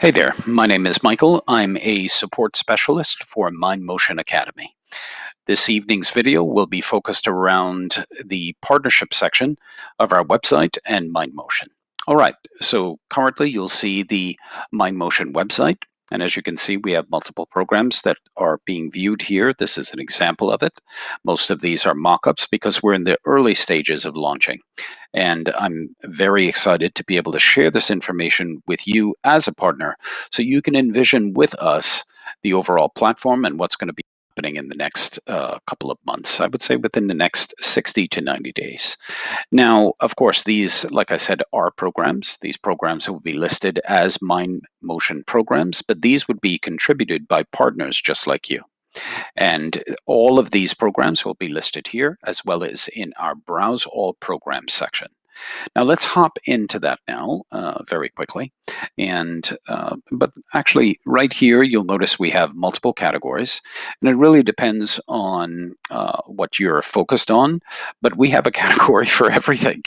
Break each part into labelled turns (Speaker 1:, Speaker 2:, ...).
Speaker 1: Hey there, my name is Michael. I'm a support specialist for MindMotion Academy. This evening's video will be focused around the partnership section of our website and MindMotion. All right, so currently you'll see the MindMotion website. And as you can see, we have multiple programs that are being viewed here. This is an example of it. Most of these are mock-ups because we're in the early stages of launching. And I'm very excited to be able to share this information with you as a partner so you can envision with us the overall platform and what's going to be happening in the next couple of months. I would say within the next 60 to 90 days. Now, of course, these, like I said, are programs. These programs will be listed as MindMotion programs, but these would be contributed by partners just like you. And all of these programs will be listed here, as well as in our Browse All Programs section. Now let's hop into that now very quickly. But actually right here, you'll notice we have multiple categories, and it really depends on what you're focused on, but we have a category for everything.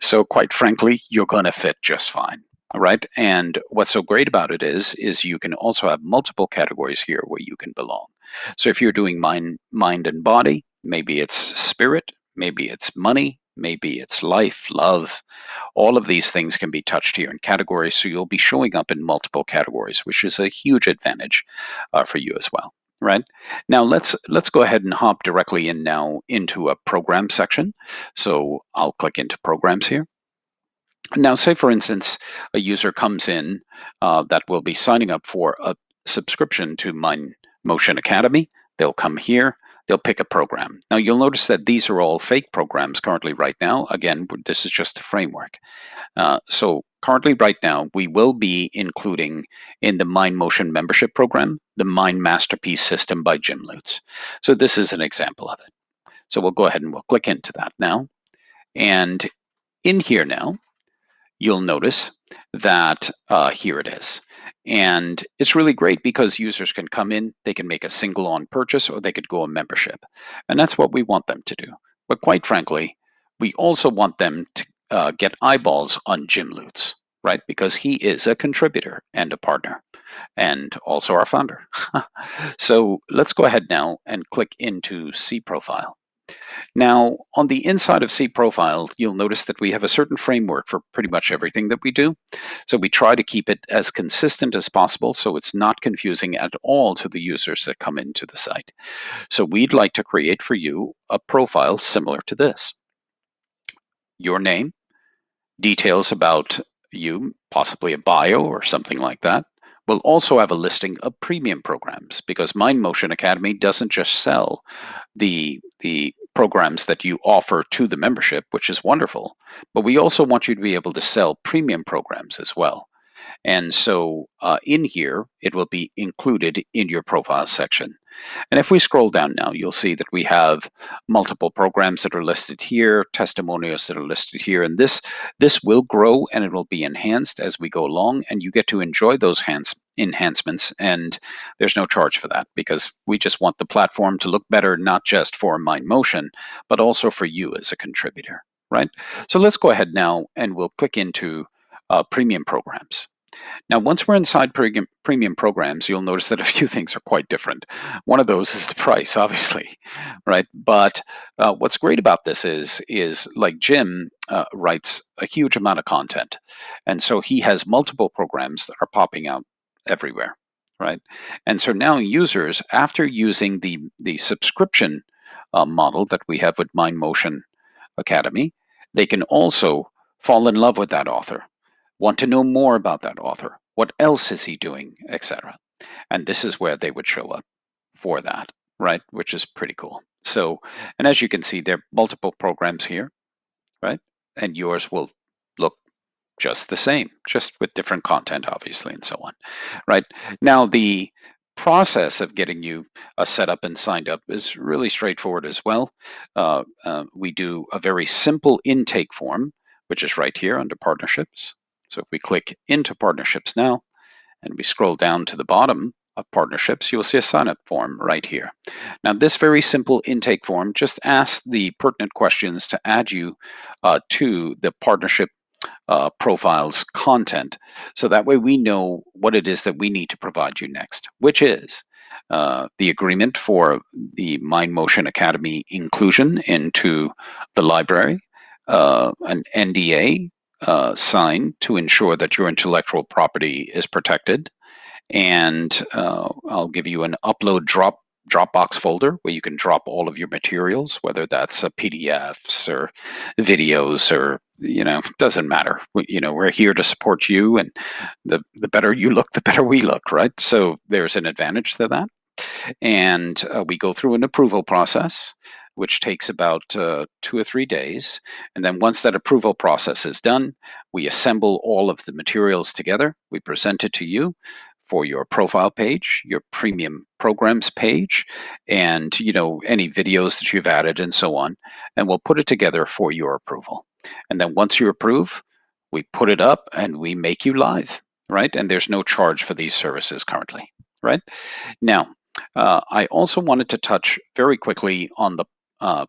Speaker 1: So quite frankly, you're going to fit just fine. All right. And what's so great about it is you can also have multiple categories here where you can belong. So if you're doing mind and body, maybe it's spirit, maybe it's money, maybe it's life, love. All of these things can be touched here in categories. So you'll be showing up in multiple categories, which is a huge advantage for you as well. Right now, let's go ahead and hop directly in now into a program section. So I'll click into programs here. Now, say for instance, a user comes in that will be signing up for a subscription to MindMotion Academy. They'll come here, they'll pick a program. Now you'll notice that these are all fake programs currently right now. Again, this is just a framework. So currently right now, we will be including in the MindMotion membership program, the Mind Masterpiece System by Jim Lutz. So this is an example of it. So we'll go ahead and we'll click into that now. And in here now, you'll notice that here it is. And it's really great because users can come in, they can make a single on purchase, or they could go a membership. And that's what we want them to do. But quite frankly, we also want them to get eyeballs on Jim Lutz, right? Because he is a contributor and a partner and also our founder. So let's go ahead now and click into See Profile. Now, on the inside of C Profile, you'll notice that we have a certain framework for pretty much everything that we do. So we try to keep it as consistent as possible so it's not confusing at all to the users that come into the site. So we'd like to create for you a profile similar to this. Your name, details about you, possibly a bio or something like that. We'll also have a listing of premium programs because MindMotion Academy doesn't just sell the programs that you offer to the membership, which is wonderful, but we also want you to be able to sell premium programs as well. And so in here, it will be included in your profile section. And if we scroll down now, you'll see that we have multiple programs that are listed here, testimonials that are listed here, and this will grow and it will be enhanced as we go along, and you get to enjoy those enhancements, and there's no charge for that because we just want the platform to look better, not just for MindMotion, but also for you as a contributor, right? So let's go ahead now and we'll click into premium programs. Now, once we're inside premium programs, you'll notice that a few things are quite different. One of those is the price, obviously, right? But what's great about this is like Jim writes a huge amount of content. And so he has multiple programs that are popping out everywhere, right? And so now users, after using the subscription model that we have with MindMotion Academy, they can also fall in love with that author, want to know more about that author. What else is he doing, etc. And this is where they would show up for that, right? Which is pretty cool. So, and as you can see, there are multiple programs here, right? And yours will look just the same, just with different content, obviously, and so on, right? Now, the process of getting you set up and signed up is really straightforward as well. We do a very simple intake form, which is right here under partnerships. So if we click into partnerships now, and we scroll down to the bottom of partnerships, you'll see a sign-up form right here. Now, this very simple intake form just asks the pertinent questions to add you to the partnership profile's content. So that way we know what it is that we need to provide you next, which is the agreement for the MindMotion Academy inclusion into the library, an NDA signed to ensure that your intellectual property is protected, and I'll give you an upload Dropbox folder where you can drop all of your materials, whether that's PDFs or videos or, doesn't matter. We're here to support you, and the better you look, the better we look, right? So there's an advantage to that. And we go through an approval process, which takes about 2 or 3 days. And then once that approval process is done, we assemble all of the materials together. We present it to you for your profile page, your premium programs page, and any videos that you've added and so on. And we'll put it together for your approval. And then once you approve, we put it up and we make you live, right? And there's no charge for these services currently, right? Now, I also wanted to touch very quickly on the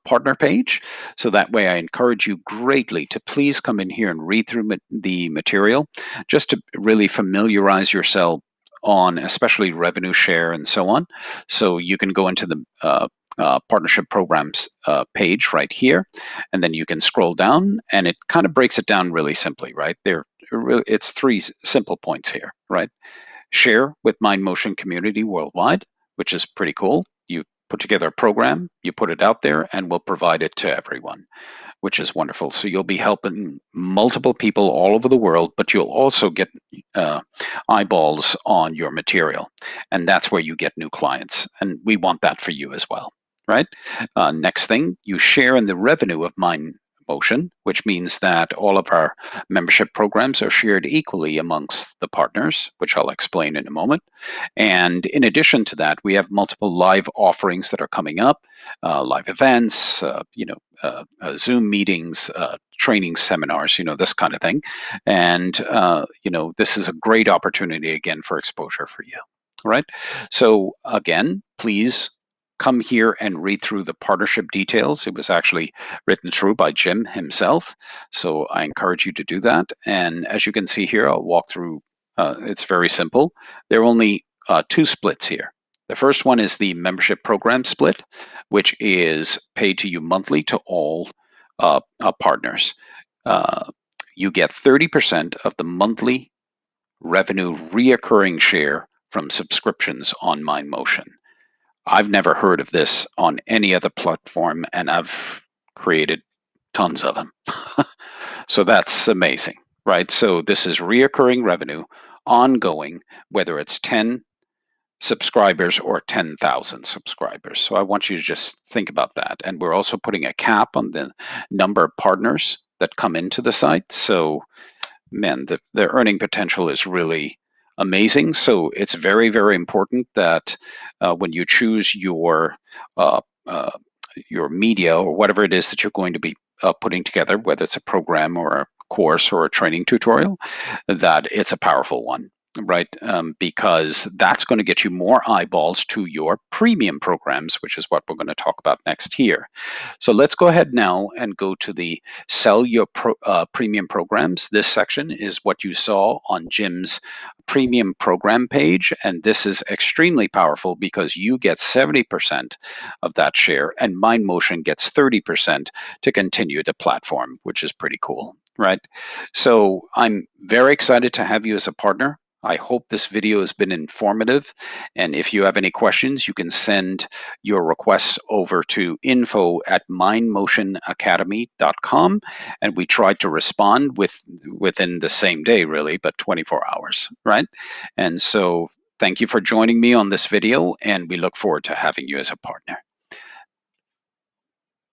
Speaker 1: partner page. So that way I encourage you greatly to please come in here and read through the material just to really familiarize yourself on especially revenue share and so on. So you can go into the partnership programs page right here, and then you can scroll down, and it kind of breaks it down really simply, right? It's 3 simple points here, right? Share with MindMotion community worldwide, which is pretty cool. You put together a program, you put it out there, and we'll provide it to everyone, which is wonderful. So you'll be helping multiple people all over the world, but you'll also get eyeballs on your material. And that's where you get new clients. And we want that for you as well, right? Next thing, you share in the revenue of MindMotion, which means that all of our membership programs are shared equally amongst the partners, which I'll explain in a moment. And in addition to that, we have multiple live offerings that are coming up, live events, Zoom meetings, training seminars, this kind of thing. And, this is a great opportunity, again, for exposure for you, right? So again, please come here and read through the partnership details. It was actually written through by Jim himself. So I encourage you to do that. And as you can see here, I'll walk through, it's very simple. There are only 2 splits here. The first one is the membership program split, which is paid to you monthly to all partners. You get 30% of the monthly revenue reoccurring share from subscriptions on MindMotion. I've never heard of this on any other platform, and I've created tons of them. So that's amazing, right? So this is reoccurring revenue, ongoing, whether it's 10 subscribers or 10,000 subscribers. So I want you to just think about that. And we're also putting a cap on the number of partners that come into the site. So, man, the earning potential is really amazing. So it's very, very important that when you choose your media or whatever it is that you're going to be putting together, whether it's a program or a course or a training tutorial, that it's a powerful one, right? Because that's going to get you more eyeballs to your premium programs, which is what we're going to talk about next here. So let's go ahead now and go to the sell your premium programs. This section is what you saw on Jim's premium program page, and this is extremely powerful because you get 70% of that share and MindMotion gets 30% to continue the platform, which is pretty cool, right? So I'm very excited to have you as a partner. I hope this video has been informative, and if you have any questions, you can send your requests over to info@mindmotionacademy.com, and we try to respond within the same day, really, but 24 hours, right? And so thank you for joining me on this video, and we look forward to having you as a partner.